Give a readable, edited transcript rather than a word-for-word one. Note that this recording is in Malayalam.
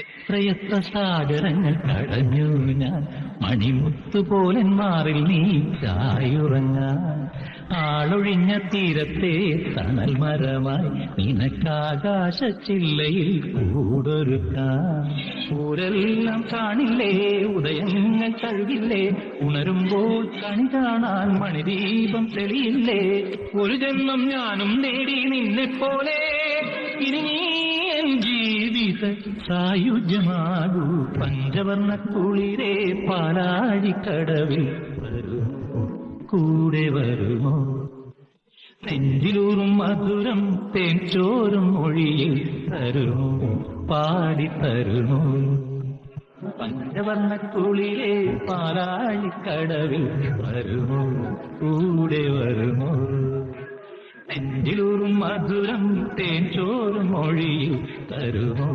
എത്രയെത്ര സാഗരങ്ങൾ കടഞ്ഞു ഞാൻ മണിമുത്തുപോലൻ മാറിൽ നീ ചായുറങ്ങാൻ ആളൊഴിഞ്ഞ തീരത്തെ തണൽ മരമായി നിനക്കാകാശച്ചില്ലയിൽ കൂടൊരുക്കാൻ ഊരെല്ലാം കാണില്ലേ ഉദയങ്ങൾ കഴുകില്ലേ ഉണരുമ്പോൾ കണി കാണാൻ മണിദീപം തെളിയില്ലേ ഒരു ജന്മം ഞാനും നേടി നിന്നെപ്പോലെ ഇനി നീ എൻ ജീവിത സായുജ്യമാകൂ പഞ്ചവർണ്ണ കുളിരേ പാലാഴിക്കടവിൽ വരുമോ കൂടെ വരുമോ നെഞ്ചിലൂറും മധുരം തേൻ ചോറും മൊഴിയിൽ തരുമോ പാടിത്തരുമോ പഞ്ചവർണ്ണ കുളിരേ പാലാഴിക്കടവിൽ വരുമോ കൂടെ വരുമോ നെഞ്ചിലൂറും മധുരം തേൻ ചോറും മൊഴിയിൽ തരുമോ